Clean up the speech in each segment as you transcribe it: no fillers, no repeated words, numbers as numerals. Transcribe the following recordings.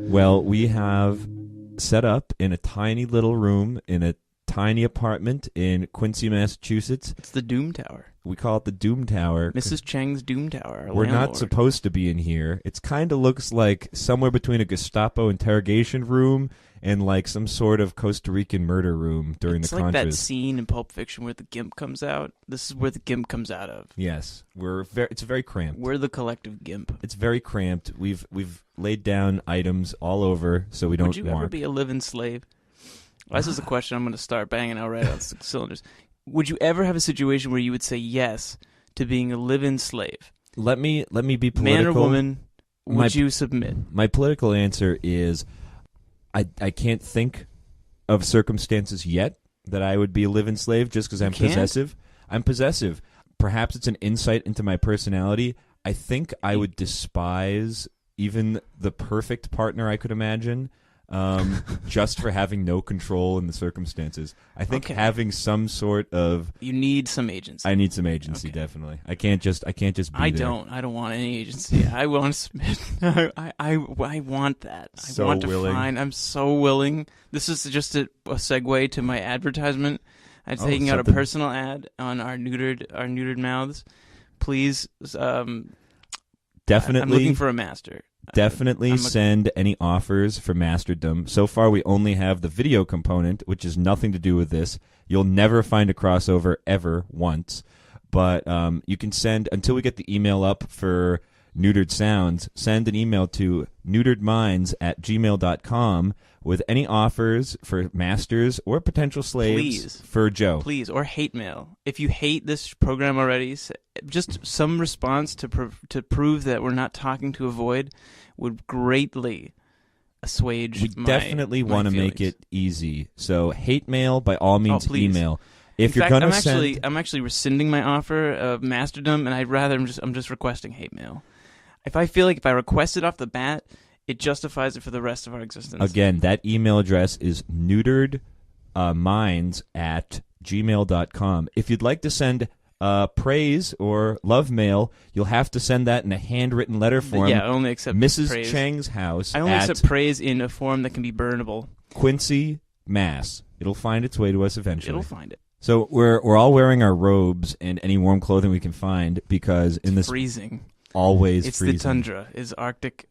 Well, we have set up in a tiny little room in a tiny apartment in Quincy, Massachusetts. It's the Doom Tower. We call it the Doom Tower. Mrs. Cheng's Doom Tower. We're not supposed to be in here. It kind of looks like somewhere between a Gestapo interrogation room and like some sort of Costa Rican murder room during the Contras. It's like that scene in Pulp Fiction where the GIMP comes out. This is where the GIMP comes out of. Yes, it's very cramped. We're the collective GIMP. It's very cramped. We've laid down items all over so we don't Would you ever be a living slave? Well, this is a question I'm going to start banging out right on cylinders. Would you ever have a situation where you would say yes to being a live-in slave? Let me be political. Man or woman, would you submit? My political answer is I can't think of circumstances yet that I would be a live-in slave just because I'm possessive. I'm possessive. Perhaps it's an insight into my personality. I think I would despise even the perfect partner I could imagine. Just for having no control in the circumstances. I think having some sort of you need some agency. I need some agency, definitely. I can't just be I don't want any agency. I want to submit. I want that. I want to find. I'm so willing. This is just a segue to my advertisement. I'm taking out a personal ad on our neutered mouths. Please, definitely. I'm looking for a master. Definitely send any offers for masterdom. So far, we only have the video component, which has nothing to do with this. You'll never find a crossover ever once. But you can send, until we get the email up for Neutered Sounds, send an email to neuteredminds@gmail.com with any offers for masters or potential slaves for Joe. Please, or hate mail. If you hate this program already, just some response to prove that we're not talking to a void would greatly assuage we definitely want to make it easy. So hate mail, by all means, email. If you're gonna I'm actually rescinding my offer of masterdom, and I'm just requesting hate mail. If I feel like if I request it off the bat, it justifies it for the rest of our existence. Again, that email address is neuteredminds@gmail.com. If you'd like to send praise or love mail, you'll have to send that in a handwritten letter form. Yeah, I only accept Mrs. praise. Cheng's house. I only accept praise in a form that can be burnable. Quincy, Mass. It'll find its way to us eventually. It'll find it. So we're all wearing our robes and any warm clothing we can find because in this freezing. Always it's freezing. The tundra. Is Arctic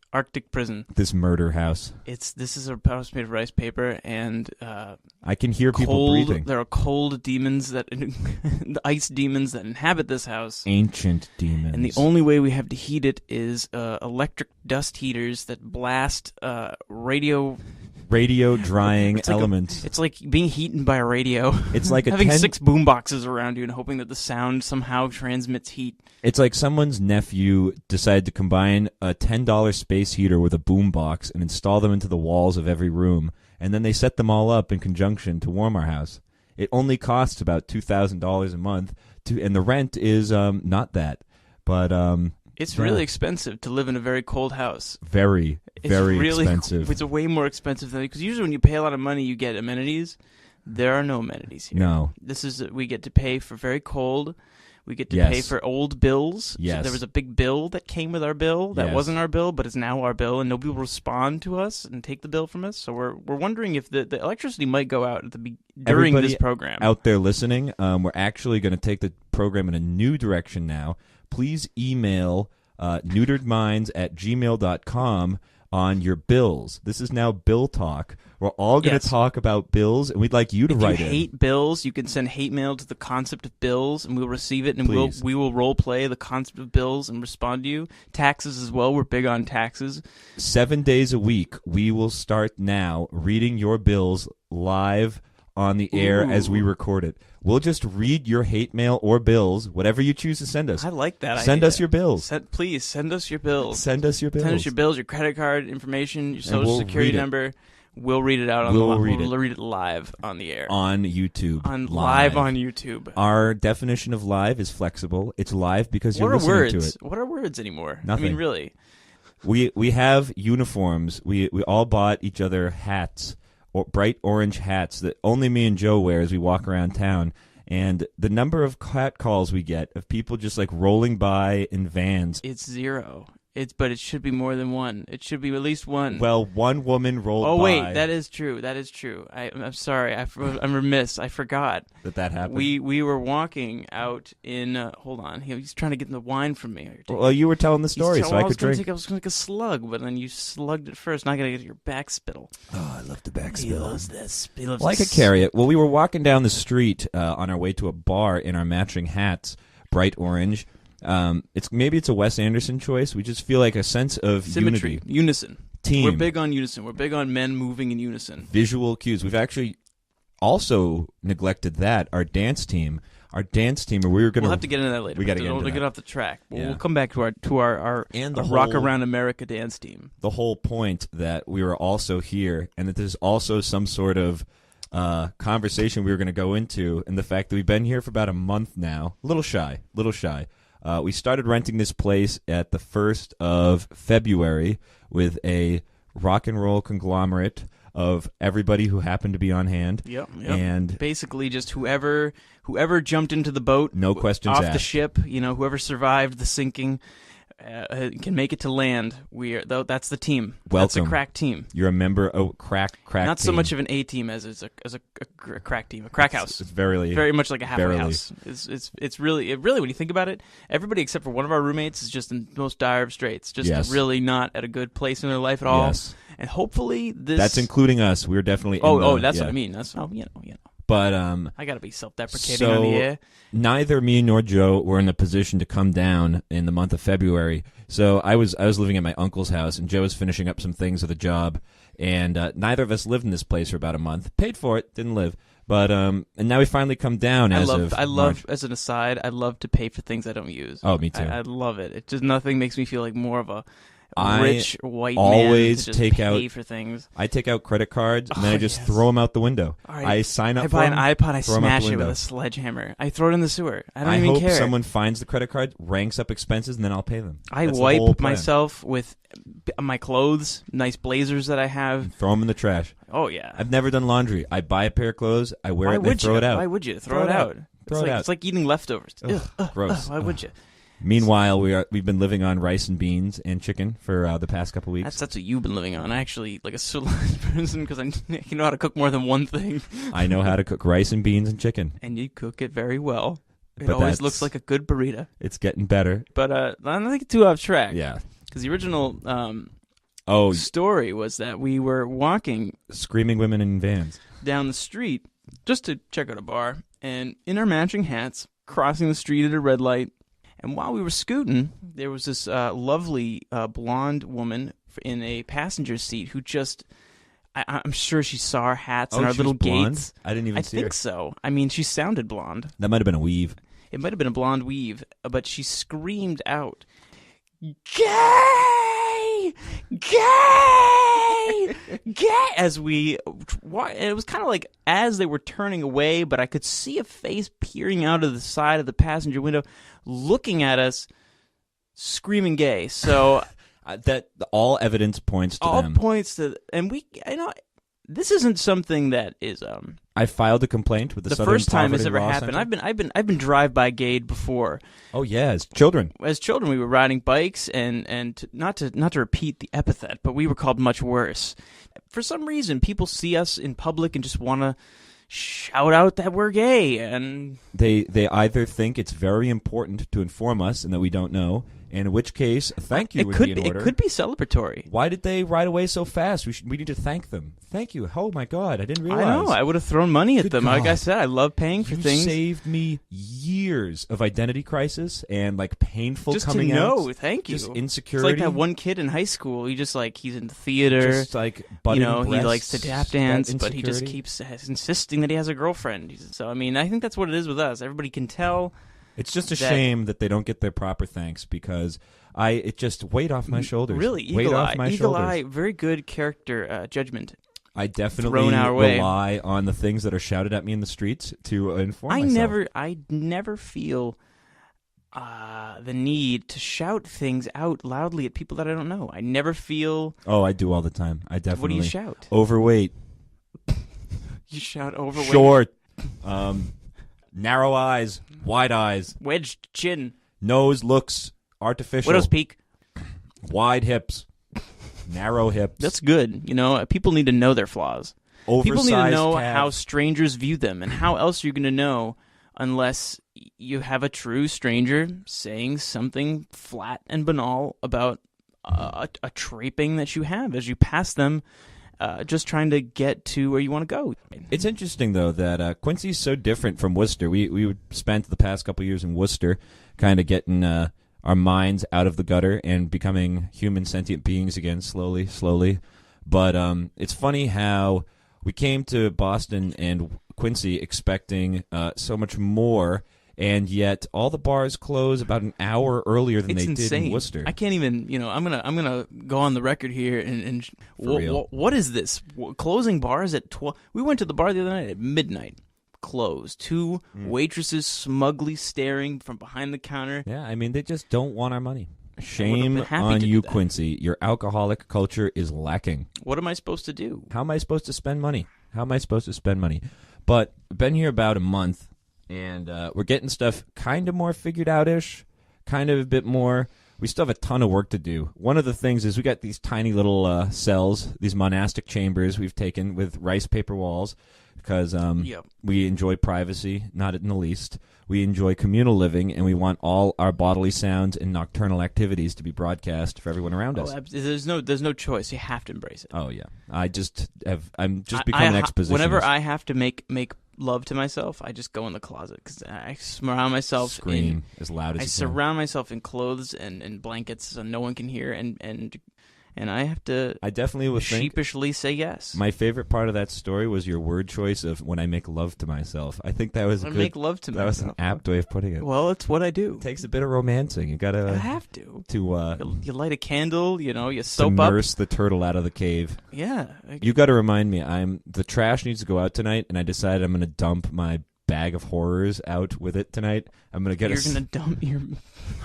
prison. This murder house. This is a house made of rice paper and I can hear people breathing. There are cold demons the ice demons that inhabit this house. Ancient demons. And the only way we have to heat it is electric dust heaters that blast radio drying elements. It's like being heated by a radio. It's like having 6 boom boxes around you and hoping that the sound somehow transmits heat. It's like someone's nephew decided to combine a $10 space heater with a boom box and install them into the walls of every room, and then they set them all up in conjunction to warm our house. It only costs about $2,000 a month, and the rent is not that, but it's really expensive to live in a very cold house. Very expensive. It's way more expensive than because usually when you pay a lot of money, you get amenities. There are no amenities here. No, we get to pay for very cold. We get to pay for old bills. Yes. So there was a big bill that came with our bill that wasn't our bill, but is now our bill, and nobody will respond to us and take the bill from us. So we're wondering if the electricity might go out during this program. Out there listening, we're actually going to take the program in a new direction now. Please email neuteredminds@gmail.com on your bills. This is now bill talk. We're all going to talk about bills, and we'd like you to write in. If you hate bills, you can send hate mail to the concept of bills, and we'll receive it, and we will role play the concept of bills and respond to you. Taxes as well. We're big on taxes. 7 days a week, we will start now reading your bills live on the air as we record it. We'll just read your hate mail or bills, whatever you choose to send us. I like that idea. Send us your bills. Please, send us your bills. Send us your bills. Send us your bills, your credit card information, your social security number. We'll read it out we'll read it live on the air. On YouTube. Live on YouTube. Our definition of live is flexible. It's live because you're listening to it. What are words anymore? Nothing. I mean, really. We have uniforms. We all bought each other hats, bright orange hats that only me and Joe wear as we walk around town. And the number of cat calls we get of people just like rolling by in vans. It's zero. But it should be more than one. It should be at least one. Well, one woman rolled by. Oh, wait, that is true. That is true. I'm sorry. I'm remiss. I forgot. That happened? We were walking out in, hold on. He's trying to get the wine from me. Well, you were telling the story, so I could drink. I was going to take a slug, but then you slugged it first. Now I got to get your back spittle. Oh, I love the back spittle. He loves that spittle. Well, I could carry it. Well, we were walking down the street on our way to a bar in our matching hats, bright orange. It's a Wes Anderson choice. We just feel like a sense of symmetry, unison. Team. We're big on unison. We're big on men moving in unison. Visual cues. We've actually also neglected that. Our dance team, where we were going to. We'll have to get into that later. We got to get into that. Get off the track. We'll come back to our Rock Around America dance team. The whole point that we were also here, and that there's also some sort of conversation we were going to go into, and the fact that we've been here for about a month now, a little shy. We started renting this place at the 1st of February with a rock and roll conglomerate of everybody who happened to be on hand. Yep. And basically just whoever jumped into the boat, no questions off asked. The ship, whoever survived the sinking can make it to land. That's the team. Welcome. That's a crack team. You're a member of crack Not team. so much of an A team as a crack team, a crack house. It's very much like a halfway house. It's really when you think about it, everybody except for one of our roommates is just in the most dire of straits, just really not at a good place in their life at all. Yes. And hopefully this. That's including us. We're definitely. That's what I mean. That's But I gotta be self-deprecating on the air. Neither me nor Joe were in a position to come down in the month of February. So I was living at my uncle's house, and Joe was finishing up some things with a job, and neither of us lived in this place for about a month. Paid for it, didn't live. But and now we finally come down I love, March. As an aside, I love to pay for things I don't use. Oh, me too. I love it. It just nothing makes me feel like more of a rich white always man to take pay out for things. I take out credit cards and then I just throw them out the window. Right. I sign up. I buy an iPod. I throw smash it with a sledgehammer. I throw it in the sewer. I don't even hope care. someone finds the credit card, ranks up expenses, and then I'll pay them. I wipe myself with my clothes, nice blazers that I have. Throw them in the trash. Oh yeah. I've never done laundry. I buy a pair of clothes, I wear it, and throw it out. Why would you throw it out? It's like eating leftovers. Gross. Why would you? Meanwhile, we've been living on rice and beans and chicken for the past couple weeks. That's what you've been living on. I actually like a civilized person because I know how to cook more than one thing. I know how to cook rice and beans and chicken, and you cook it very well. It always looks like a good burrito. It's getting better. But I don't think it's too off track. Yeah, because the original story was that we were walking, screaming women in vans down the street just to check out a bar, and in our matching hats, crossing the street at a red light. And while we were scooting, there was this lovely blonde woman in a passenger seat who just, I'm sure she saw our hats and our little gates. I didn't even see her. I think so. I mean, she sounded blonde. That might have been a weave. It might have been a blonde weave, but she screamed out, "Gay! Gay! Gay!" As we, it was kind of like as they were turning away, but I could see a face peering out of the side of the passenger window, looking at us, screaming "gay." So that all evidence points to them. All points to, and this isn't something that is I filed a complaint with the Southern first time Poverty it's ever Law happened. Center. I've been drive-by gayed before. Oh yeah, as children. As children, we were riding bikes, and not to repeat the epithet, but we were called much worse. For some reason, people see us in public and just want to shout out that we're gay, and they either think it's very important to inform us and that we don't know, and in which case, thank you would be in order. It could be celebratory. Why did they ride away so fast? We need to thank them. Thank you. Oh my God, I didn't realize. I know. I would have thrown money at them. God. Like I said, I love paying for things. You saved me years of identity crisis and like painful just coming to know, out. Thank you. Just insecurity. It's like that one kid in high school. He just he's in the theater. Just like budding breasts, he likes to tap dance, but he just keeps insisting that he has a girlfriend. So I mean, I think that's what it is with us. Everybody can tell. It's just a shame that they don't get their proper thanks because it just weighed off my shoulders. Really, eagle eye, very good character judgment. I definitely rely on the things that are shouted at me in the streets to inform myself. I never feel the need to shout things out loudly at people that I don't know. I never feel. Oh, I do all the time. I definitely. What do you shout? Overweight. You shout overweight. Short. Narrow eyes, wide eyes, wedged chin, nose looks artificial. Widow's peak, wide hips, narrow hips. That's good. People need to know their flaws. Oversized people need to know calves. how strangers view them, and how else are you going to know unless you have a true stranger saying something flat and banal about a trapping that you have as you pass them, just trying to get to where you want to go. It's interesting, though, that Quincy's so different from Worcester. We spent the past couple years in Worcester kind of getting our minds out of the gutter and becoming human sentient beings again, slowly. But it's funny how we came to Boston and Quincy expecting so much more, and yet all the bars close about an hour earlier than they did in Worcester. I can't even. I'm gonna go on the record here and what is this? Closing bars at 12? We went to the bar the other night at midnight. Closed. Two waitresses smugly staring from behind the counter. Yeah, I mean they just don't want our money. Shame on you, Quincy. Your alcoholic culture is lacking. What am I supposed to do? How am I supposed to spend money? But I've been here about a month, and we're getting stuff kind of more figured out-ish, kind of a bit more. We still have a ton of work to do. One of the things is we got these tiny little cells, these monastic chambers we've taken with rice paper walls because we enjoy privacy, not in the least. We enjoy communal living, and we want all our bodily sounds and nocturnal activities to be broadcast for everyone around us. There's no choice. You have to embrace it. Oh yeah, I'm just becoming an expositionist. Whenever I have to make love to myself, I just go in the closet because I surround myself. Scream as loud as you can. Surround myself in clothes and blankets so no one can hear, and I have to. I definitely would sheepishly say yes. My favorite part of that story was your word choice of when I make love to myself. I think that was make love to myself. That was an apt way of putting it. Well, it's what I do. It takes a bit of romancing. You gotta. I have to. You light a candle. You soap up. Immerse the turtle out of the cave. Yeah. You got to remind me. The trash needs to go out tonight, and I decided I'm going to dump my bag of horrors out with it tonight. I'm going to get You're going to dump your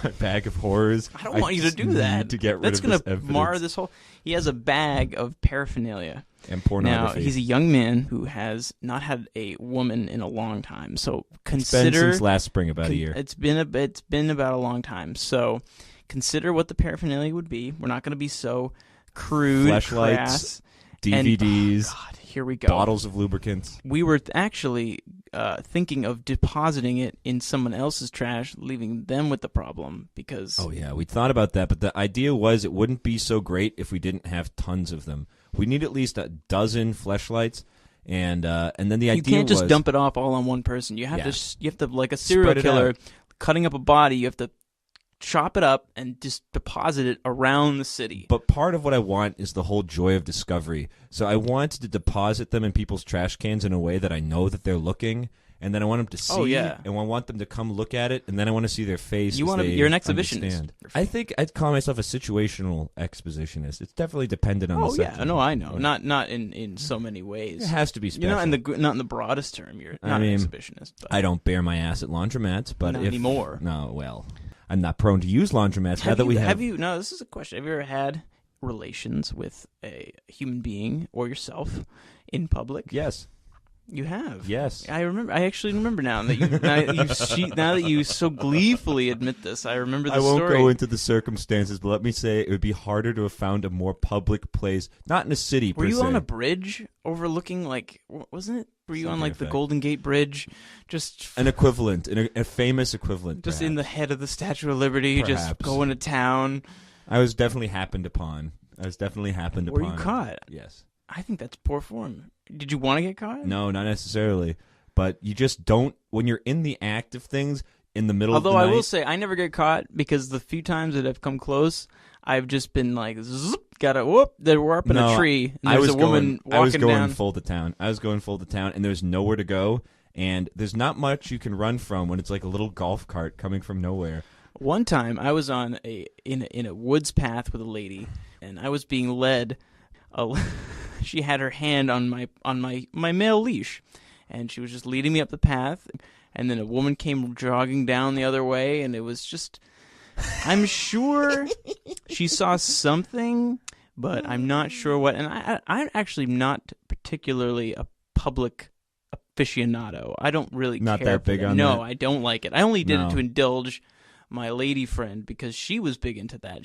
my bag of horrors. I don't want you to do that. To get rid That's going to mar this whole. He has a bag of paraphernalia and pornography. Now he's a young man who has not had a woman in a long time. So consider. It's been since last spring, about a year. It's been about a long time. So consider what the paraphernalia would be. We're not going to be so crude, fleshlights, crass, DVDs. God, here we go. Bottles of lubricants. We were actually thinking of depositing it in someone else's trash, leaving them with the problem because... Oh, yeah, we thought about that, but the idea was it wouldn't be so great if we didn't have tons of them. We need at least a dozen fleshlights, and then the idea was... You can't just dump it off all on one person. You have to, like a serial killer, cutting up a body, you have to chop it up and just deposit it around the city. But part of what I want is the whole joy of discovery. So I wanted to deposit them in people's trash cans in a way that I know that they're looking, and then I want them to see, and I want them to come look at it, and then I want to see their face. You're an exhibitionist. I think I'd call myself a situational expositionist. It's definitely dependent on the subject. No, I know. Not in so many ways. It has to be special. Not in the broadest term. You're not an exhibitionist. But. I don't bare my ass at laundromats, but not anymore. No, well... I'm not prone to use laundromats now that we have... No, this is a question. Have you ever had relations with a human being or yourself in public? Yes. You have? Yes. I actually remember now that now that you so gleefully admit this. I remember the story. I won't go into the circumstances, but let me say it would be harder to have found a more public place. Not in a city, per se. Were you on a bridge overlooking, wasn't it? Were you on, the Golden Gate Bridge? Just an equivalent, a famous equivalent. Just perhaps. In the head of the Statue of Liberty, perhaps. Just going to town. I was definitely happened upon. Were you caught? Yes. I think that's poor form. Did you want to get caught? No, not necessarily. But you just don't, when you're in the act of things, in the middle of the night. Although I will say, I never get caught because the few times that I've come close, I've just been like, we're up in a tree. And there's a woman walking down. I was going full to town, and there's nowhere to go, and there's not much you can run from when it's like a little golf cart coming from nowhere. One time, I was on in a woods path with a lady, and I was being led. She had her hand on my male leash, and she was just leading me up the path, and then a woman came jogging down the other way, and it was just... I'm sure she saw something, but I'm not sure what. And I'm actually not particularly a public aficionado. I don't really not care that big on No, that. I don't like it. I only did it to indulge my lady friend because she was big into that.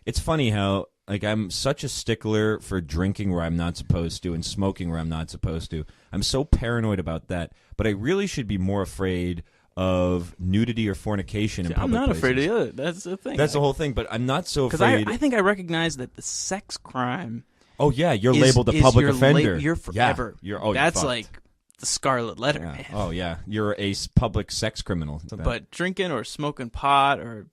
It's funny how like I'm such a stickler for drinking where I'm not supposed to and smoking where I'm not supposed to. I'm so paranoid about that, but I really should be more afraid of nudity or fornication in public I'm not places. afraid of it. That's the thing. That's the whole thing, but I'm not so afraid. Because I think I recognize that the sex crime. Oh yeah, you're labeled a public offender. You're forever. Yeah. That's you're like the scarlet letter. yeah. Man. Oh yeah, you're a public sex criminal. But drinking or smoking pot or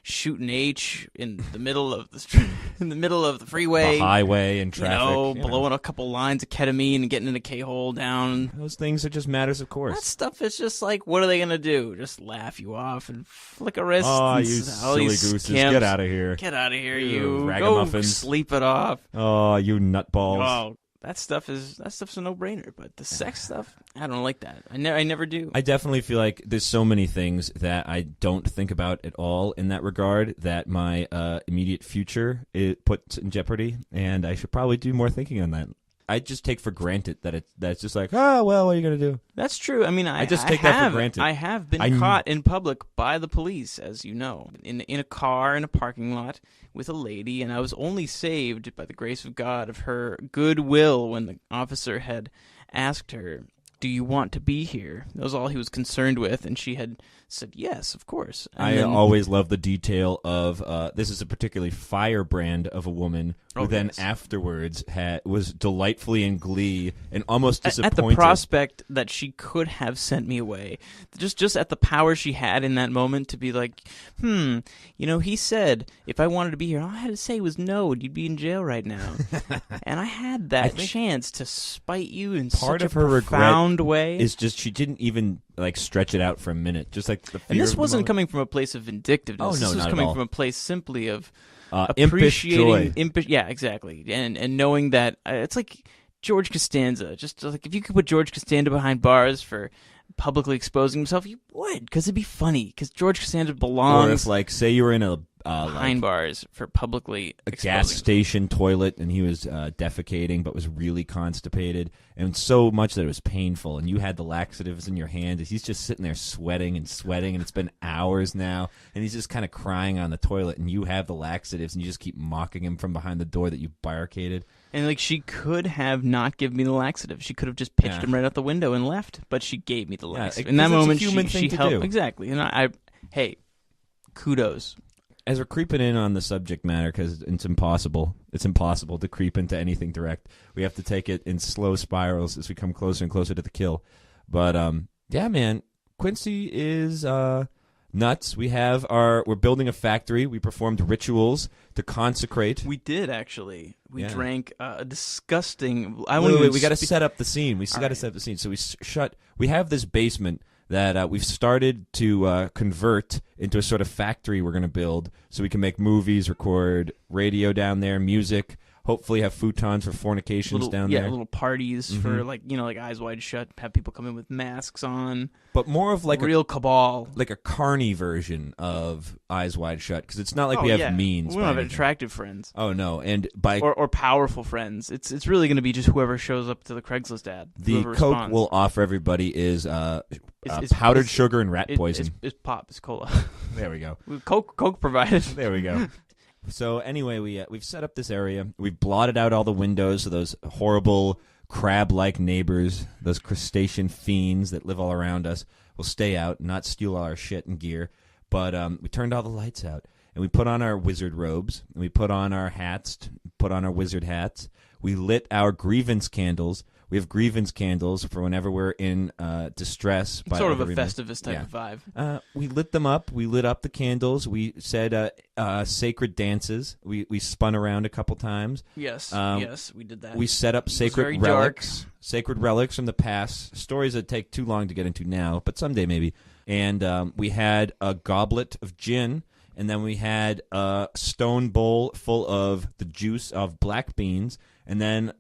shooting H in the middle of the street, in the middle of the freeway, the highway and traffic, blowing a couple lines of ketamine and getting in a K-hole down. Those things are just matters of course. That stuff is just like, what are they gonna do? Just laugh you off and flick a wrist? Oh, and you silly these gooses! scamps. Get out of here! Get out of here, You you! Go ragamuffins. sleep it off. Oh, you nutballs! Oh, that stuff's a no-brainer. But the sex stuff, I don't like that. I never do. I definitely feel like there's so many things that I don't think about at all in that regard that my immediate future it puts in jeopardy, and I should probably do more thinking on that. I just take for granted that it's just like, oh well, what are you gonna do? That's true. I mean, I just take that for granted. I have been caught in public by the police, as you know, in a car in a parking lot with a lady, and I was only saved by the grace of God of her goodwill when the officer had asked her, "Do you want to be here?" That was all he was concerned with, and she had said, "Yes, of course." And always love the detail of this is a particularly firebrand of a woman who then afterwards was delightfully in glee and almost disappointed. At the prospect that she could have sent me away. Just at the power she had in that moment to be like, he said, if I wanted to be here, all I had to say was no, and you'd be in jail right now. And I had that chance to spite you in such a profound way. Is just she didn't even like stretch it out for a minute. Just like the fear and this of wasn't coming from a place of vindictiveness. Oh, no, this was not coming at all. from a place simply of appreciating impish joy. Yeah, exactly. And knowing that it's like George Costanza. Just like if you could put George Costanza behind bars for publicly exposing himself, you would, because it'd be funny. Because George Costanza belongs. Or if, like, say you were in a behind bars for publicly a gas station toilet, and he was defecating, but was really constipated, and so much that it was painful, and you had the laxatives in your hand, and he's just sitting there sweating, and it's been hours now, and he's just kind of crying on the toilet, and you have the laxatives, and you just keep mocking him from behind the door that you barricaded. And like she could have not given me the laxative. She could have just pitched him right out the window and left, but she gave me the laxative. In that moment, she helped. Do. Exactly. And hey, kudos. As we're creeping in on the subject matter, because it's impossible to creep into anything direct. We have to take it in slow spirals as we come closer and closer to the kill. But yeah, man, Quincy is nuts. We're building a factory. We performed rituals to consecrate. We did actually. We drank a disgusting. We got to set up the scene. We got to set up the scene. So we have this basement that we've started to convert into a sort of factory we're going to build so we can make movies, record radio down there, music, hopefully have futons for fornications down there. Yeah, little parties for like Eyes Wide Shut, have people come in with masks on. But more of like real cabal. Like a carny version of Eyes Wide Shut, because it's not like we have means. We don't have attractive friends. Oh, no. And or powerful friends. It's really going to be just whoever shows up to the Craigslist ad. The Coke we'll offer everybody is powdered sugar and rat poison. It's pop. It's cola. There we go. Coke provided. There we go. So anyway, we've set up this area. We've blotted out all the windows so those horrible crab-like neighbors, those crustacean fiends that live all around us, will stay out and not steal all our shit and gear. But we turned all the lights out, and we put on our wizard robes, and we put on our hats, put on our wizard hats. We lit our grievance candles. We have grievance candles for whenever we're in distress. It's sort of a Festivus type of vibe. We lit them up. We lit up the candles. We said sacred dances. We spun around a couple times. Yes, we did that. We set up sacred relics. Sacred relics from the past. Stories that take too long to get into now, but someday maybe. And we had a goblet of gin. And then we had a stone bowl full of the juice of black beans. And then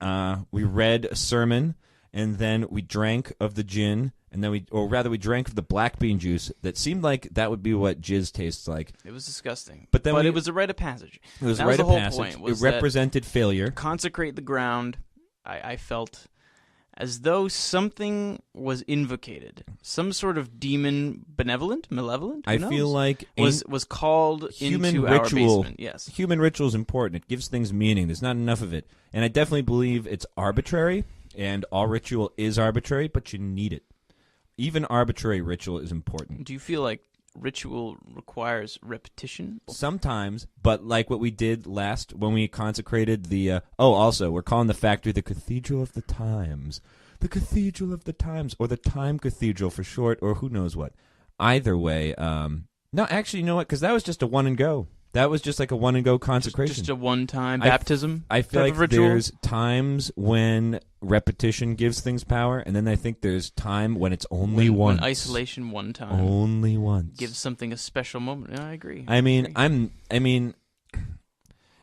we read a sermon. And then we drank of the gin. And then we drank of the black bean juice. That seemed like that would be what jizz tastes like. It was disgusting. But it was a rite of passage. It was a rite of passage. It represented failure. Consecrate the ground. I felt as though something was invocated. Some sort of demon, malevolent? Who I knows? feel like was called human into ritual, our basement. Yes. Human ritual is important. It gives things meaning. There's not enough of it. And I definitely believe it's arbitrary, and all ritual is arbitrary, but you need it. Even arbitrary ritual is important. Do you feel like ritual requires repetition? Sometimes, but like what we did last when we consecrated the... also, we're calling the factory the Cathedral of the Times. The Cathedral of the Times, or the Time Cathedral for short, or who knows what. Either way, no, actually, you know what? Because that was just a one and go. That was just like a one and go consecration. Just a one-time baptism. I feel like there's times when repetition gives things power, and then I think there's time when it's only once. When isolation one time. Only once. Gives something a special moment. Yeah, I agree. I mean,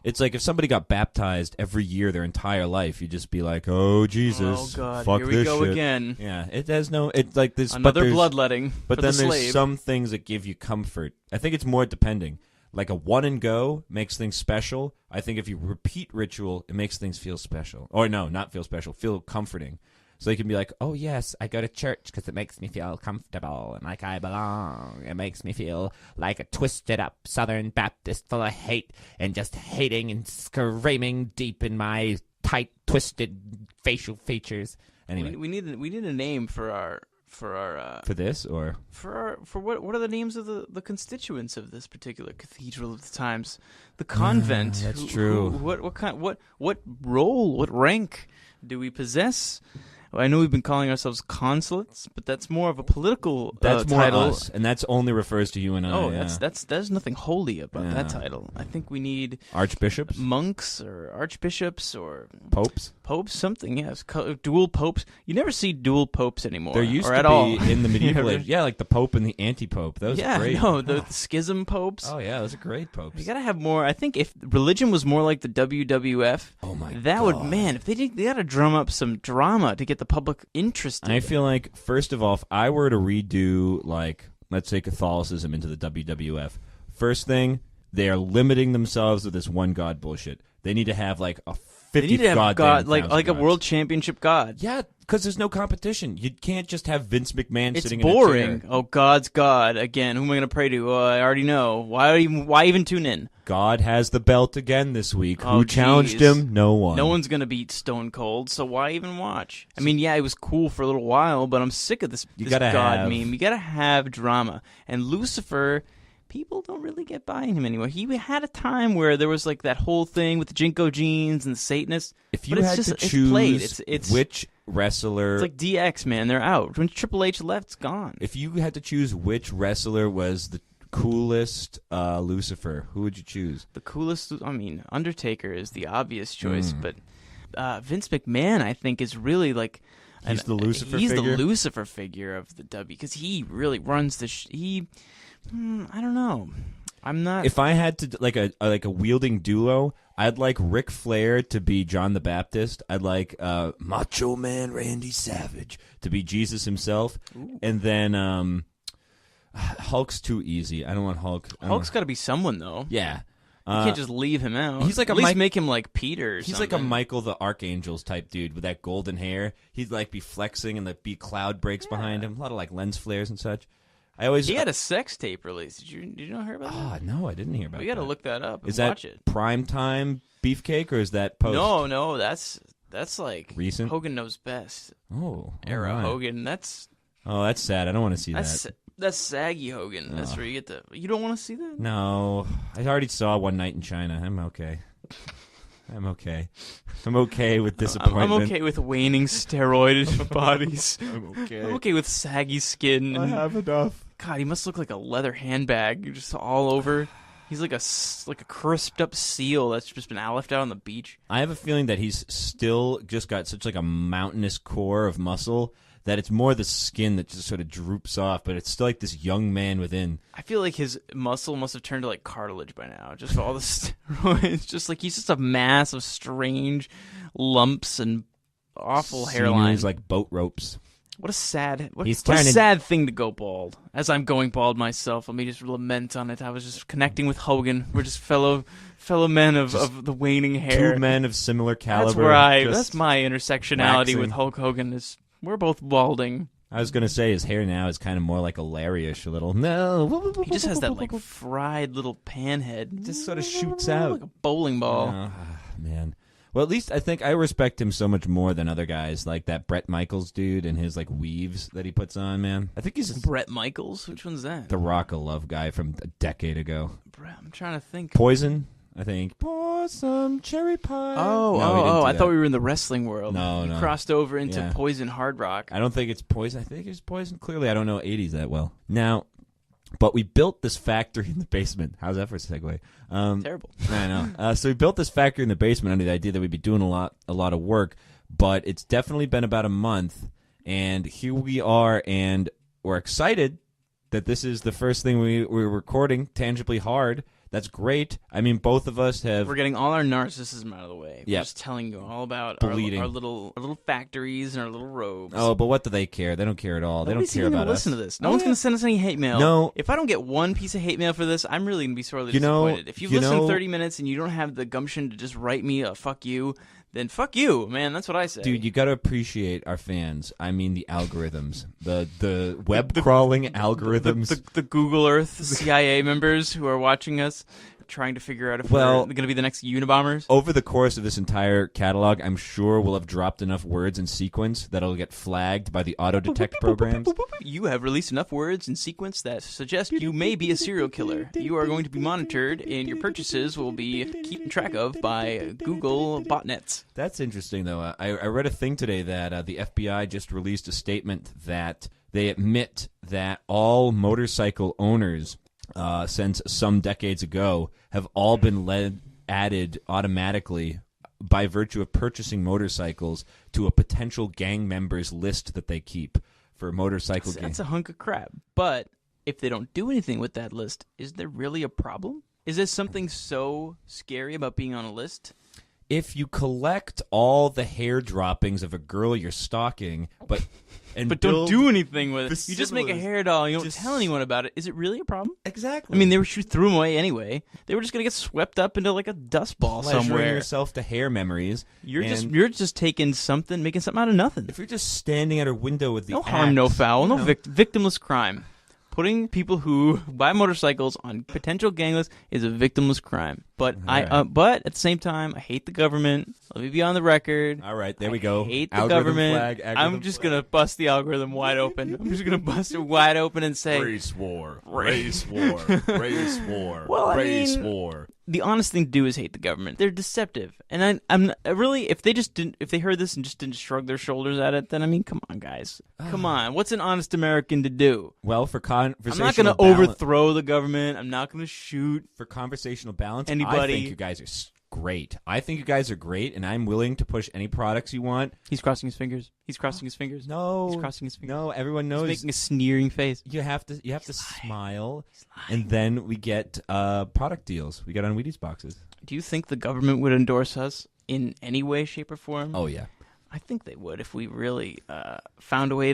it's like if somebody got baptized every year their entire life, you'd just be like, "Oh Jesus, oh God, fuck here we this go shit." again. Yeah, it has no. It's like this another bloodletting. But then there's slave. Some things that give you comfort. I think it's more depending. Like a one and go makes things special. I think if you repeat ritual, it makes things feel special. Or no, not feel special, feel comforting. So you can be like, oh yes, I go to church because it makes me feel comfortable and like I belong. It makes me feel like a twisted up Southern Baptist full of hate and just hating and screaming deep in my tight, twisted facial features. Anyway, we need a name for our for this or for what are the names of the constituents of this particular Cathedral of the Times? The convent. That's true. What role, what rank do we possess? I know we've been calling ourselves consulates, but that's more of a political that's more title. Us, and that's only refers to you and I. Oh, yeah. there's nothing holy about that title. I think we need archbishops, monks, or archbishops, or popes. Popes, something. Yes, dual popes. You never see dual popes anymore. There used or to at be all. in the medieval age. Yeah, like the pope and the anti-pope. Those are great. The schism popes. Oh yeah, those are great popes. You gotta have more. I think if religion was more like the WWF, oh my that God. would if they gotta drum up some drama to get the public interested. I feel like first of all, if I were to redo like let's say Catholicism into the WWF, first thing they are limiting themselves to this one God bullshit. They need to have like a 50th God, like a world championship God. Yeah, because there's no competition. You can't just have Vince McMahon sitting in boring. a chair. Oh, God's God again. Who am I going to pray to? I already know. Why even tune in? God has the belt again this week. Who challenged him? No one. No one's going to beat Stone Cold, so why even watch? I mean, yeah, it was cool for a little while, but I'm sick of this God meme. You got to have drama. And Lucifer, people don't really get behind him anymore. He had a time where there was like that whole thing with the Jinko jeans and the Satanists. If you had to choose which wrestler... It's like DX, man. They're out. When Triple H left, it's gone. If you had to choose which wrestler was the coolest Lucifer, who would you choose? The coolest... I mean, Undertaker is the obvious choice, but Vince McMahon, I think, is really like... He's the Lucifer figure? He's the Lucifer figure of the W, because he really runs the... I don't know. I'm not... If I had to like a wielding duo, I'd like Ric Flair to be John the Baptist. I'd like Macho Man Randy Savage to be Jesus himself. Ooh. And then Hulk's too easy. I don't want Hulk. Hulk's got to be someone though. Yeah. You can't just leave him out. He's like At least make him like Peter. He's like a Michael the Archangels type dude with that golden hair. He'd like be flexing and be cloud breaks behind him. A lot of like lens flares and such. He had a sex tape release. Did you not hear about that? Oh, no, I didn't hear about that. You got to look that up and watch it. Primetime Beefcake or is that post? No, that's like recent. Hogan Knows Best. Oh, era Hogan. That's sad. I don't want to see that. That's saggy Hogan. Oh. That's where you get the. You don't want to see that? No, I already saw One Night in China. I'm okay. I'm okay with disappointment. I'm okay with waning steroid bodies. I'm I'm okay with saggy skin. I have enough. God, he must look like a leather handbag, just all over. He's like a crisped up seal that's just been left out on the beach. I have a feeling that he's still just got such like a mountainous core of muscle that it's more the skin that just sort of droops off, but it's still like this young man within. I feel like his muscle must have turned to like cartilage by now, just for all the steroids. Just like he's just a mass of strange lumps and awful hairline. Like boat ropes. What a sad thing to go bald. As I'm going bald myself, let me just lament on it. I was just connecting with Hogan. We're just fellow men of the waning hair. Two men of similar caliber. That's where that's my intersectionality with Hulk Hogan. Is we're both balding. I was gonna say his hair now is kind of more like a Larry-ish a little. No, he just has that like fried little pan head. It just sort of shoots out like a bowling ball. Man. Well, at least I think I respect him so much more than other guys, like that Bret Michaels dude and his like weaves that he puts on, man. I think he's Bret Michaels. Which one's that? The Rock of Love guy from a decade ago. I'm trying to think. Poison, I think. Pour some cherry pie. I thought we were in the wrestling world. No. Crossed over into Poison hard rock. I don't think it's Poison. I think it's Poison. Clearly, I don't know 80s that well. Now, but we built this factory in the basement. How's that for a segue? Terrible. I know. So we built this factory in the basement under the idea that we'd be doing a lot of work, but it's definitely been about a month, and here we are, and we're excited that this is the first thing we're recording tangibly hard. That's great. I mean, both of us have... We're getting all our narcissism out of the way. Yeah. We're just telling you all about our little factories and our little robes. Oh, but what do they care? They don't care at all. They don't care about us. Listen to this. No one's going to send us any hate mail. No. If I don't get one piece of hate mail for this, I'm really going to be sorely disappointed. If you've listened 30 minutes and you don't have the gumption to just write me a fuck you, then fuck you, man. That's what I say. Dude, you got to appreciate our fans. I mean the algorithms. The web crawling algorithms. The Google Earth CIA members who are watching us, trying to figure out if we're going to be the next Unabombers. Over the course of this entire catalog, I'm sure we'll have dropped enough words in sequence that'll get flagged by the auto-detect programs. You have released enough words in sequence that suggest you may be a serial killer. You are going to be monitored, and your purchases will be kept track of by Google botnets. That's interesting, though. I read a thing today that the FBI just released a statement that they admit that all motorcycle owners since some decades ago have all been added automatically by virtue of purchasing motorcycles to a potential gang members list that they keep for motorcycle gangs. That's a hunk of crap. But if they don't do anything with that list, is there really a problem? Is there something so scary about being on a list? If you collect all the hair droppings of a girl you're stalking, but don't do anything with it. You just make a hair doll. You don't tell anyone about it. Is it really a problem? Exactly. I mean, she threw them away anyway. They were just gonna get swept up into like a dust ball somewhere. Pleasuring yourself to hair memories. You're just taking something, making something out of nothing. If you're just standing at a window with the no harm, no foul, no victimless crime. Putting people who buy motorcycles on potential gang lists is a victimless crime. But but at the same time, I hate the government. Let me be on the record. All right, there we go. I hate the government. I'm just going to bust the algorithm wide open. I'm just going to bust it wide open and say... Race war. Race war. Race war. Well, race war. The honest thing to do is hate the government. They're deceptive. And I'm really, if they heard this and just didn't shrug their shoulders at it, then I mean, come on, guys. Come on. What's an honest American to do? Well, for conversational I'm not going to overthrow the government. I'm not going to shoot. For conversational balance, anybody. I think you guys are great. I think you guys are great, and I'm willing to push any products you want. He's crossing his fingers. He's crossing his fingers. No. He's crossing his fingers. No, everyone knows. He's making a sneering face. You have to smile, and then we get product deals. We get on Wheaties boxes. Do you think the government would endorse us in any way, shape, or form? Oh, yeah. I think they would if we really found a way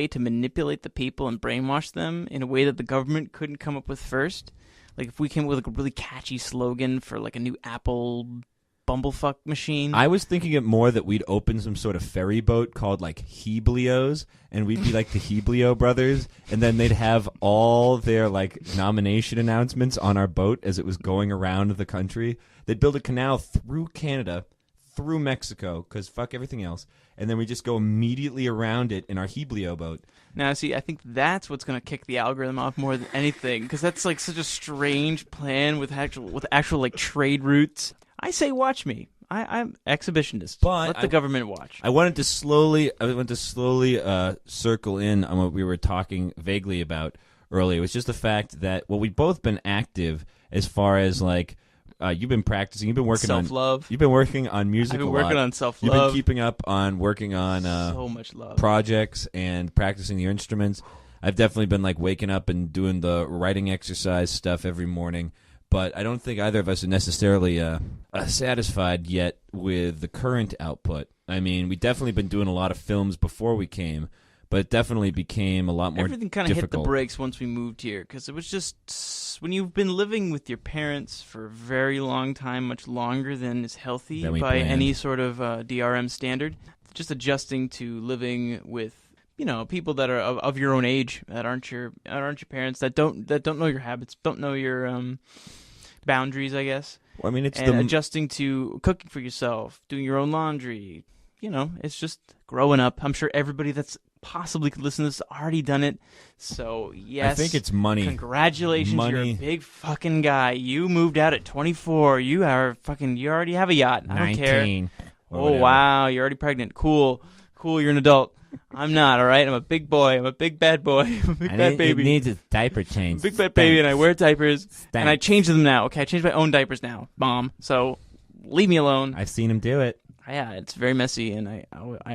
to manipulate the people and brainwash them in a way that the government couldn't come up with first. Like if we came up with like a really catchy slogan for like a new Apple bumblefuck machine. I was thinking it more that we'd open some sort of ferry boat called like Heblios, and we'd be like the Heblio brothers, and then they'd have all their like nomination announcements on our boat as it was going around the country. They'd build a canal through Canada, through Mexico, because fuck everything else, and then we just go immediately around it in our Heblio boat. Now, see, I think that's what's going to kick the algorithm off more than anything, because that's like such a strange plan with actual like trade routes. I say, watch me. I'm exhibitionist. But let the government watch. I wanted to slowly circle in on what we were talking vaguely about earlier. It was just the fact that we've both been active as far as like. You've been practicing. You've been working self-love. You've been working on music. I've been working on self-love. You've been keeping up on working on so much love projects and practicing your instruments. I've definitely been like waking up and doing the writing exercise stuff every morning. But I don't think either of us are necessarily satisfied yet with the current output. I mean, we definitely been doing a lot of films before we came, but it definitely became a lot more Everything kind of hit the brakes once we moved here, because it was just, when you've been living with your parents for a very long time, much longer than is healthy by any sort of DRM standard, just adjusting to living with people that are of your own age, that aren't your parents, that don't know your habits, don't know your boundaries, I guess. Well, I mean, it's adjusting to cooking for yourself, doing your own laundry. It's just growing up. I'm sure everybody that's possibly could listen to this has already done it. So yes, I think it's money. Congratulations, you're a big fucking guy. You moved out at 24. You already have a yacht. I don't 19, care. Oh whatever. Wow, you're already pregnant. Cool. You're an adult. I'm not, all right? I'm a big boy. I'm a big bad boy. I'm a big bad baby. It needs a diaper change. Big bad baby, and I wear diapers. And I change them now. Okay, I change my own diapers now. Mom. So leave me alone. I've seen him do it. Yeah, it's very messy, and I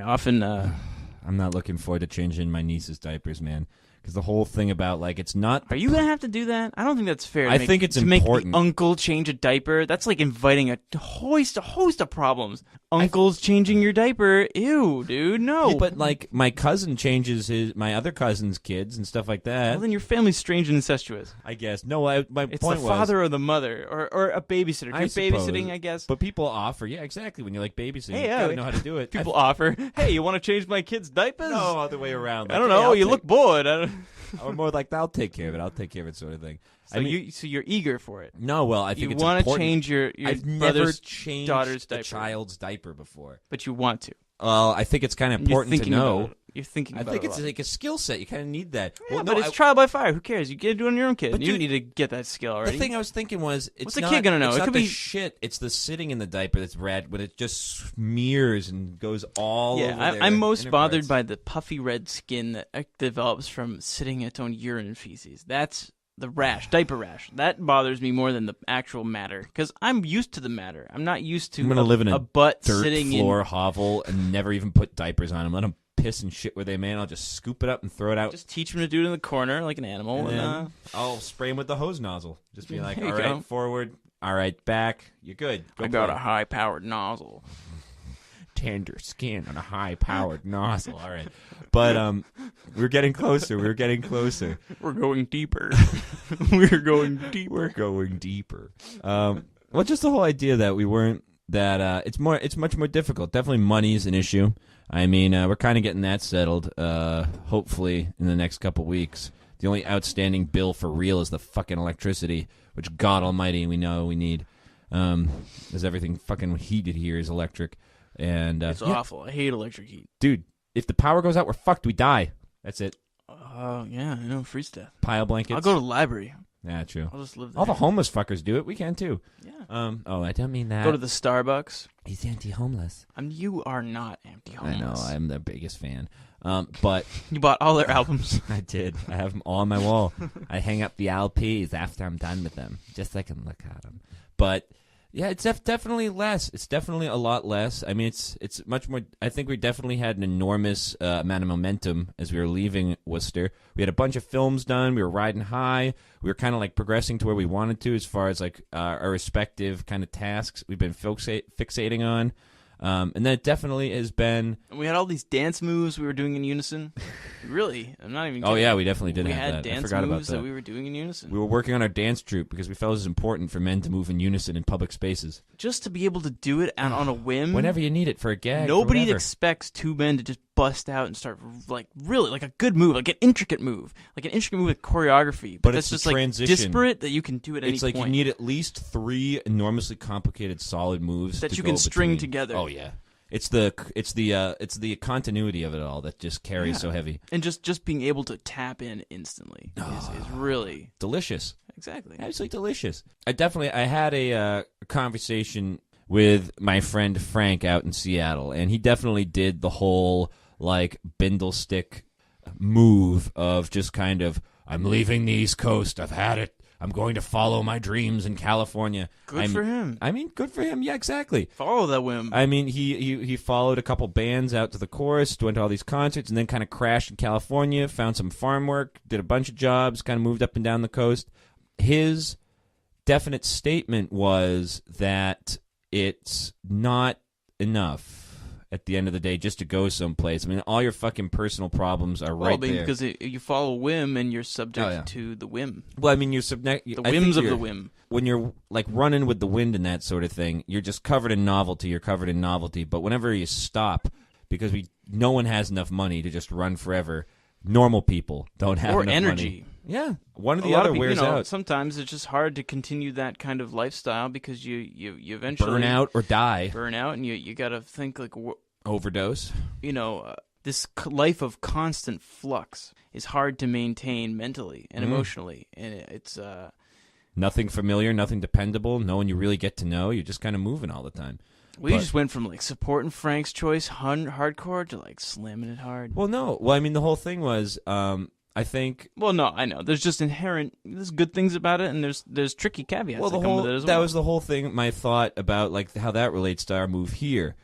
often... I'm not looking forward to changing my niece's diapers, man. Because the whole thing about, it's not... Are you going to have to do that? I don't think that's fair. I think it's important. To make the uncle change a diaper, that's like inviting a host of problems. Uncle's changing your diaper. Ew, dude, no. Yeah, but, my cousin changes my other cousin's kids and stuff like that. Well, then your family's strange and incestuous. I guess. No, my point was... It's the father or the mother, or a babysitter. You're babysitting, I guess. But people offer, yeah, exactly. When you're, babysitting, you gotta know how to do it. People offer, hey, you want to change my kid's diapers? No, other way around. I don't know, you look bored. Or more like, I'll take care of it sort of thing. So you're eager for it. No, well, I think it's important. You want to change your I've never changed a child's diaper before. But you want to. Well, I think it's kind of important to know. You're thinking about it. I think it's like a skill set. You kind of need that. Yeah, well, but it's trial by fire. Who cares? You get to do it on your own kid. You need to get that skill already. The thing I was thinking was, what's the kid going to know? It could be shit. It's the sitting in the diaper that's rad, but it just smears and goes all over there. I'm most bothered by the puffy red skin that develops from sitting in its own urine and feces. That's the rash, diaper rash. That bothers me more than the actual matter, because I'm used to the matter. I'm not used to I'm gonna live in a butt dirt sitting floor hovel and never even put diapers on them. Let them piss and shit where they may, and I'll just scoop it up and throw it out. Just teach them to do it in the corner like an animal. And then I'll spray them with the hose nozzle. Just be like, all right, forward. All right, back. You're good. I got a high-powered nozzle. Tender skin on a high-powered nozzle. All right. But we're getting closer. We're getting closer. We're going deeper. We're going deeper. We're going deeper. Well, just the whole idea that we weren't that it's much more difficult. Definitely money's an issue. I mean, we're kind of getting that settled, hopefully, in the next couple weeks. The only outstanding bill for real is the fucking electricity, which, God almighty, we know we need. As everything fucking heated here is electric. And it's awful. I hate electric heat. Dude, if the power goes out, we're fucked. We die. That's it. Yeah, I know. Freeze death. Pile blankets. I'll go to the library. Yeah, true. I'll just live there. All the homeless fuckers do it. We can, too. Yeah. I don't mean that. Go to the Starbucks. He's anti-homeless. You are not anti-homeless. I know. I'm their biggest fan. But you bought all their albums. I did. I have them all on my wall. I hang up the LPs after I'm done with them, just so I can look at them. But yeah, it's definitely less. It's definitely a lot less. I mean, it's much more. I think we definitely had an enormous amount of momentum as we were leaving Worcester. We had a bunch of films done. We were riding high. We were kind of progressing to where we wanted to as far as our respective kind of tasks we've been fixating on. And then it definitely has been... And we had all these dance moves we were doing in unison. Really? I'm not even kidding. Oh, yeah, we definitely did have that. We had dance moves that we were doing in unison. We were working on our dance troupe because we felt it was important for men to move in unison in public spaces. Just to be able to do it on a whim. Whenever you need it for a gag. Nobody expects two men to just bust out and start really a good move, like an intricate move with choreography. But it's just transition. Disparate that you can do at any point. It's you need at least 3 enormously complicated solid moves that you can string together. Oh yeah. It's the continuity of it all that just carries so heavy. And just being able to tap in instantly is really delicious. Exactly. Absolutely delicious. I had a conversation with my friend Frank out in Seattle, and he definitely did the whole bindle stick move of just kind of, I'm leaving the East Coast. I've had it. I'm going to follow my dreams in California. Good for him. I mean, good for him. Yeah, exactly. Follow that whim. I mean, he followed a couple bands out to the coast, went to all these concerts, and then kind of crashed in California, found some farm work, did a bunch of jobs, kind of moved up and down the coast. His definite statement was that it's not enough at the end of the day just to go someplace. I mean, all your fucking personal problems are right there. Because you follow whim and you're subject to the whim. Well, I mean, you're the whims of the whim. When you're like running with the wind and that sort of thing, you're just covered in novelty. You're covered in novelty. But whenever you stop, because no one has enough money to just run forever, normal people don't have enough energy. Money. Yeah, one or the other wears out. Sometimes it's just hard to continue that kind of lifestyle because you eventually burn out or die. Burn out, and you got to think like overdose. This life of constant flux is hard to maintain mentally and emotionally, and it's nothing familiar, nothing dependable, no one you really get to know. You're just kind of moving all the time. We just went from like supporting Frank's Choice hardcore to like slamming it hard. Well, no. Well, I mean, the whole thing was. I think. Well, no, I know. There's just there's good things about it, and there's tricky caveats that come with it as well. That was the whole thing. My thought about like how that relates to our move here.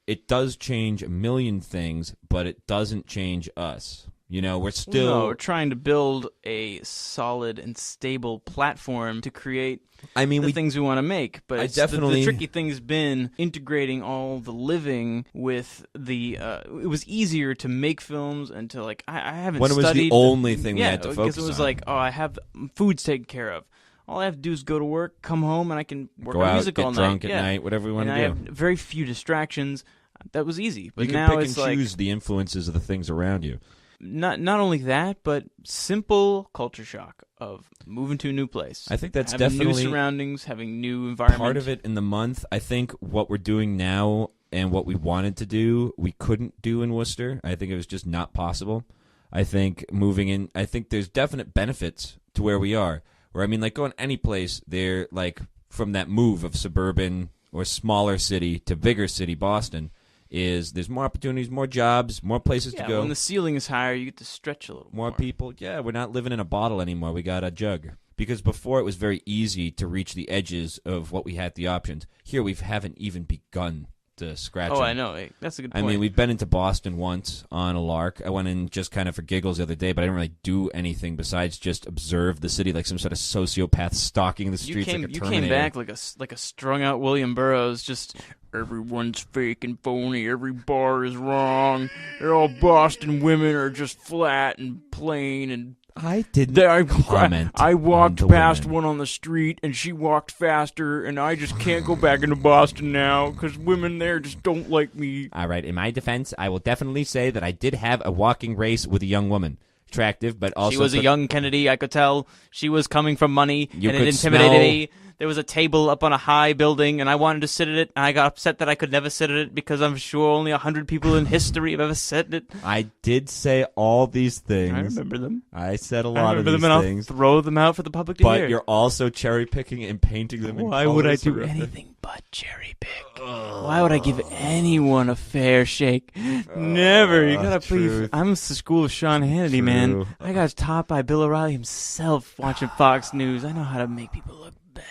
It does change a million things, but it doesn't change us. We're still we're trying to build a solid and stable platform to create the things we want to make. But the tricky thing's been integrating all the living with the. It was easier to make films and to like I haven't when studied. When it was the only thing we had to focus on. Because it was like, I have food's taken care of. All I have to do is go to work, come home, and I can work on music all night. Go out, get drunk at night, whatever we want to do. I have very few distractions. That was easy. But you now can pick it's and choose the influences of the things around you. Not only that, but simple culture shock of moving to a new place. I think that's having definitely new surroundings, having new environment. Part of it in the month. I think what we're doing now and what we wanted to do, we couldn't do in Worcester. I think it was just not possible. I think moving in, I think there's definite benefits to where we are. Where I mean, like going any place, they're like from that move of suburban or smaller city to bigger city, Boston. There's more opportunities, more jobs, more places to go. When the ceiling is higher, you get to stretch a little more. More people. Yeah, we're not living in a bottle anymore. We got a jug. Because before it was very easy to reach the edges of what we had the options. Here we haven't even begun to scratch them. I know. That's a good point. I mean, we've been into Boston once on a lark. I went in just kind of for giggles the other day, but I didn't really do anything besides just observe the city like some sort of sociopath stalking the streets like a Terminator. You came back like a strung-out William Burroughs, just... Everyone's fake and phony. Every bar is wrong. All Boston women are just flat and plain and. I didn't comment. I walked past one on the street and she walked faster, and I just can't go back into Boston now because women there just don't like me. All right. In my defense, I will definitely say that I did have a walking race with a young woman. Attractive, but also she was a young Kennedy. I could tell she was coming from money, and it intimidated me. There was a table up on a high building, and I wanted to sit at it, and I got upset that I could never sit at it because I'm sure only 100 people in history have ever sat at it. I did say all these things. I remember them. I said a lot of these things. I'll throw them out for the public to hear. But you're also cherry-picking and painting them in colors. Why would I do anything but cherry-pick? Why would I give anyone a fair shake? Never. You gotta please. I'm the school of Sean Hannity, man. I got taught by Bill O'Reilly himself watching Fox News. I know how to make people look bad.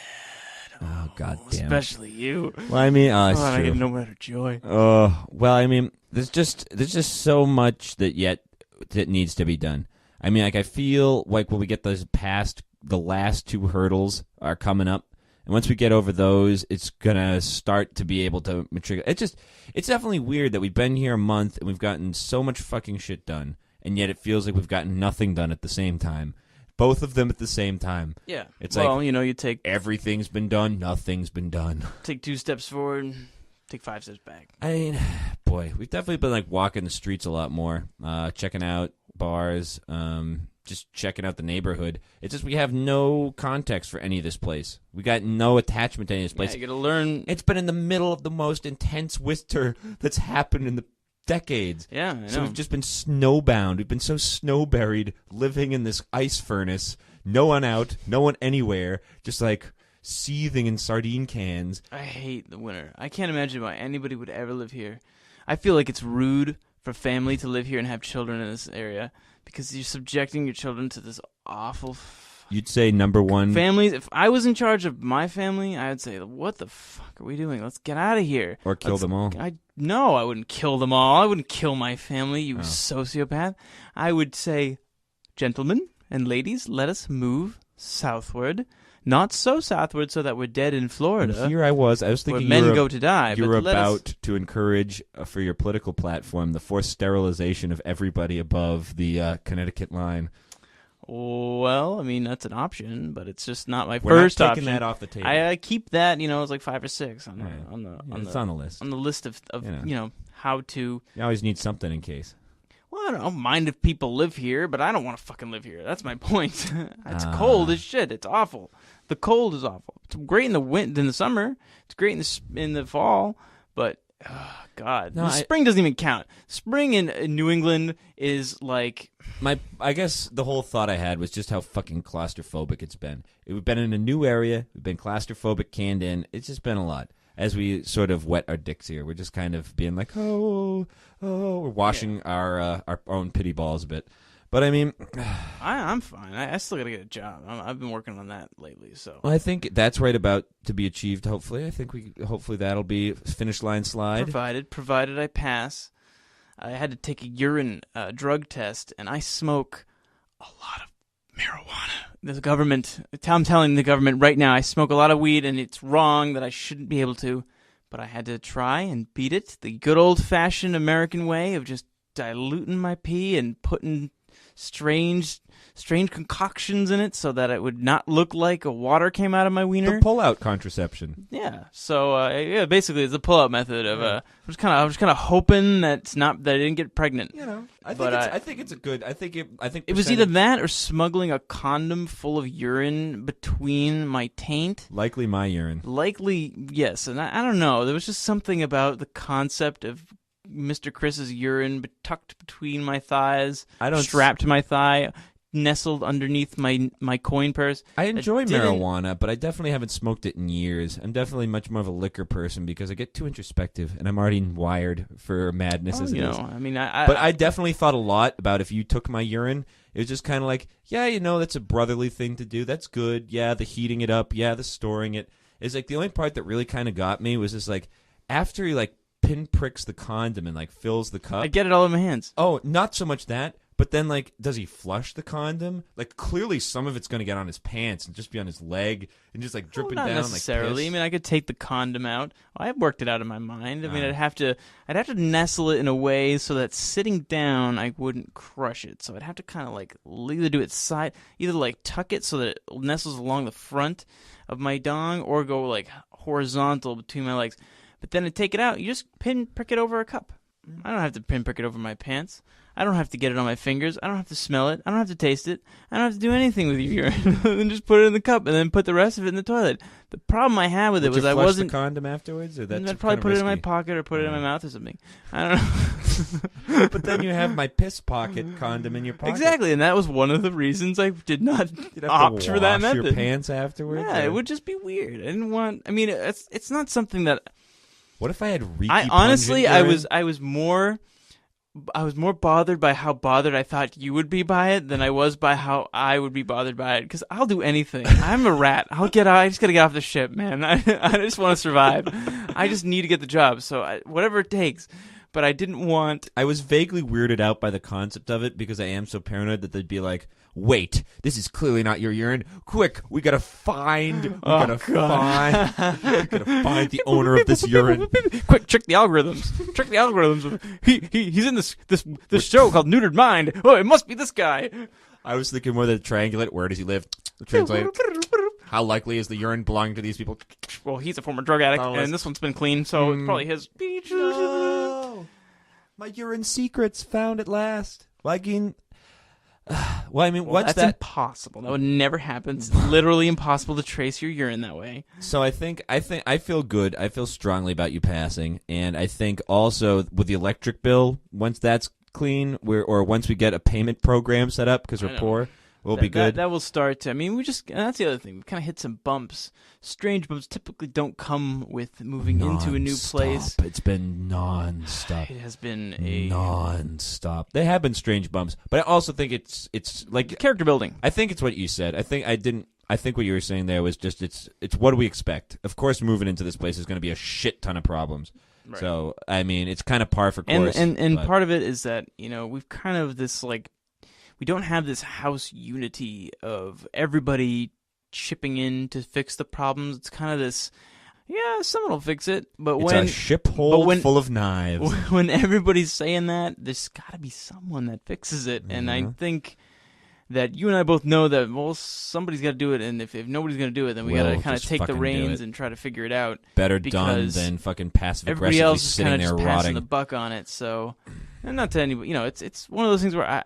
Oh, God damn. Especially you. Well, I mean, it's I true. get no better joy. Well, I mean, there's just so much that needs to be done. I mean, like, I feel like when we get those past, the last two hurdles are coming up, and once we get over those, it's gonna start to be able to mature. It's definitely weird that we've been here a month and we've gotten so much fucking shit done, and yet it feels like we've gotten nothing done at the same time. Both of them at the same time. Yeah. It's you take... Everything's been done, nothing's been done. Take 2 steps forward, take 5 steps back. I mean, boy, we've definitely been, like, walking the streets a lot more, checking out bars, just checking out the neighborhood. It's just we have no context for any of this place. We got no attachment to any of this place. Yeah, you gotta learn... It's been in the middle of the most intense winter that's happened in the decades. Yeah, I know. So we've just been snowbound. We've been so snow-buried, living in this ice furnace. No one out, no one anywhere, just like seething in sardine cans. I hate the winter. I can't imagine why anybody would ever live here. I feel like it's rude for family to live here and have children in this area because you're subjecting your children to this awful... You'd say number one... Families, if I was in charge of my family, I would say, what the fuck are we doing? Let's get out of here. Or kill them all. No, I wouldn't kill them all. I wouldn't kill my family, you sociopath. I would say, gentlemen and ladies, let us move southward. not so southward so that we're dead in Florida. And here I was thinking where men go to die. You were about to encourage, for your political platform, the forced sterilization of everybody above the Connecticut line. Well, I mean, that's an option, but it's just not my We're first not option. taking that off the table. I keep that, it's like 5 or 6 on it's on the list. On the list of how to. You always need something in case. Well, I don't mind if people live here, but I don't want to fucking live here. That's my point. It's cold as shit. It's awful. The cold is awful. It's great in the summer. It's great in the fall, but God, spring doesn't even count. Spring in New England is like I guess the whole thought I had was just how fucking claustrophobic it's been. We've been in a new area. We've been claustrophobic, canned in. It's just been a lot. As we sort of wet our dicks here, we're just kind of being like, we're washing our own pity balls a bit. But I mean, I'm fine. I still gotta get a job. I've been working on that lately. So I think that's right about to be achieved. Hopefully, I think hopefully that'll be finish line slide. Provided I pass. I had to take a urine drug test, and I smoke a lot of marijuana. I'm telling the government right now, I smoke a lot of weed, and it's wrong that I shouldn't be able to. But I had to try and beat it the good old-fashioned American way of just diluting my pee and putting strange concoctions in it so that it would not look like a water came out of my wiener. The pull-out contraception. Yeah. So basically it's the pull-out method of I was kind of hoping that I didn't get pregnant. I think it was either that or smuggling a condom full of urine between my taint. Likely my urine. Likely, yes. And I don't know. There was just something about the concept of Mr. Chris's urine tucked between my thighs, strapped to my thigh, nestled underneath my coin purse. I enjoy marijuana, but I definitely haven't smoked it in years. I'm definitely much more of a liquor person because I get too introspective, and I'm already wired for madness as it is. I mean, but I definitely thought a lot about if you took my urine. It was just kind of like, that's a brotherly thing to do. That's good. Yeah, the heating it up. Yeah, the storing it. It's like the only part that really kind of got me was just like after you like pinpricks the condom and like fills the cup. I get it all in my hands. Oh, not so much that, but then like, does he flush the condom? Like clearly some of it's going to get on his pants and just be on his leg and just like dripping down. Not necessarily. Like I mean, I could take the condom out. I've worked it out in my mind. I mean, I'd have to nestle it in a way so that sitting down I wouldn't crush it. So I'd have to kind of like either do it either like tuck it so that it nestles along the front of my dong, or go like horizontal between my legs. But then to take it out, you just pinprick it over a cup. I don't have to pinprick it over my pants. I don't have to get it on my fingers. I don't have to smell it. I don't have to taste it. I don't have to do anything with your urine. And just put it in the cup and then put the rest of it in the toilet. The problem I had with it was I wasn't. Would you flush the condom afterwards? Or that's I'd probably put it in my pocket or put it in my mouth or something. I don't know. But then you have my piss pocket condom in your pocket. Exactly, and that was one of the reasons I did not opt for that method. Your pants afterwards? Yeah, it would just be weird. I didn't want. I mean, it's not something that. What if I had reeky I was more bothered by how bothered I thought you would be by it than I was by how I would be bothered by it. Because I'll do anything. I'm a rat. I just gotta get off the ship, man. I just want to survive. I just need to get the job. So whatever it takes. But I didn't want. I was vaguely weirded out by the concept of it because I am so paranoid that they'd be like, "Wait, this is clearly not your urine. Quick, we gotta find. We gotta find the owner of this urine. Quick, check the algorithms. Check the algorithms. He's in this show called Neutered Mind. Oh, it must be this guy." I was thinking more the triangulate. Where does he live? The translator. How likely is the urine belonging to these people? Well, he's a former drug addict, and this one's been clean, so it's probably his. No. My urine secrets found at last. What's that's that? Impossible. That would never happen. It's literally impossible to trace your urine that way. So I feel good. I feel strongly about you passing, and I think also with the electric bill, once that's clean, or once we get a payment program set up because we're poor, we'll be good. That will start to. I mean, that's the other thing. We kind of hit some bumps. Strange bumps typically don't come with moving into a new place. It's been nonstop. It has been nonstop. They have been strange bumps, but I also think it's like character building. I think it's what you said. I think what you were saying there was just it's what do we expect? Of course, moving into this place is going to be a shit ton of problems. Right. So I mean, it's kind of par for course. And part of it is that we've kind of this like we don't have this house unity of everybody chipping in to fix the problems. It's kind of this, yeah, someone will fix it. But it's a ship hold full of knives. When everybody's saying that, there's got to be someone that fixes it. And I think that you and I both know that, well, somebody's got to do it, and if nobody's going to do it, then we got to kind of take the reins and try to figure it out. Better done than fucking passive aggressively everybody else is sitting kind of there just rotting. passing the buck on it. So, and not to anybody, it's one of those things where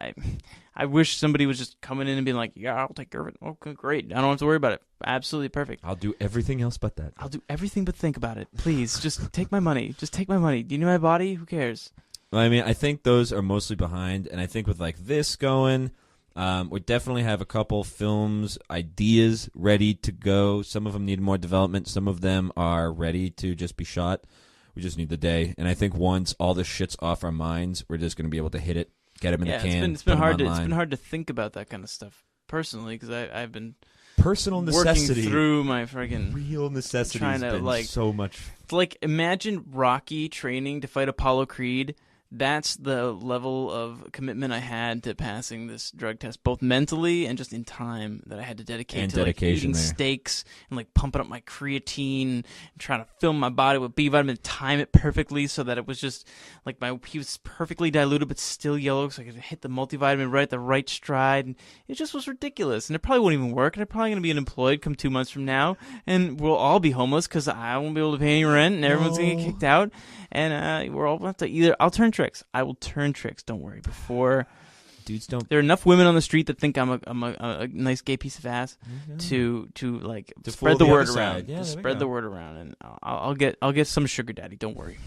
I wish somebody was just coming in and being like, yeah, I'll take care of it. Okay, great. I don't have to worry about it. Absolutely perfect. I'll do everything else but that. I'll do everything but think about it. Please, just take my money. Just take my money. Do you know my body? Who cares? Well, I mean, I think those are mostly behind, and I think with like this going, we definitely have a couple films ideas ready to go. Some of them need more development. Some of them are ready to just be shot. We just need the day, and I think once all this shit's off our minds, we're just going to be able to hit it, get them in the can. It's been hard to think about that kind of stuff personally because I've been personal necessity working through my friggin' real necessity. Trying to been so much. Like imagine Rocky training to fight Apollo Creed. That's the level of commitment I had to passing this drug test, both mentally and just in time that I had to dedicate to like eating steaks and like pumping up my creatine and trying to fill my body with B vitamin, time it perfectly so that it was just like my pee was perfectly diluted but still yellow, so I could hit the multivitamin right at the right stride. And it just was ridiculous, and it probably won't even work. And I'm probably gonna be unemployed come 2 months from now, and we'll all be homeless because I won't be able to pay any rent, and everyone's gonna get kicked out. And we're all have to I'll turn tricks. I will turn tricks. Don't worry. Before dudes don't. There are enough women on the street that think I'm a nice gay piece of ass to spread the word around. Yeah, to spread the word around, and I'll get some sugar daddy. Don't worry.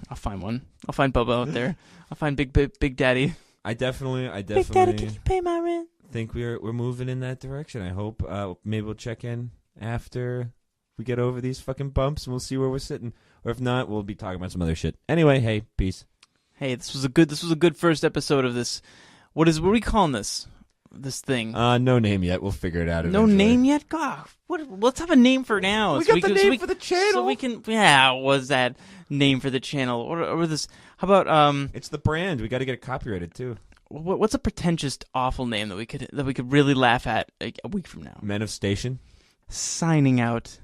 I'll find one. I'll find Bubba out there. I'll find Big Daddy. I definitely. Big Daddy, can you pay my rent? Think we're moving in that direction. I hope. Maybe we'll check in after we get over these fucking bumps, and we'll see where we're sitting. Or if not, we'll be talking about some other shit. Anyway, hey, peace. Hey, this was a good first episode of this. What are we calling this thing? No name yet. We'll figure it out eventually. No name yet? God, let's have a name for now. We got the name for the channel. So we can. Yeah, was that name for the channel or this? How about It's the brand. We got to get it copyrighted too. What's a pretentious, awful name that we could really laugh at a week from now? Men of Station. Signing out.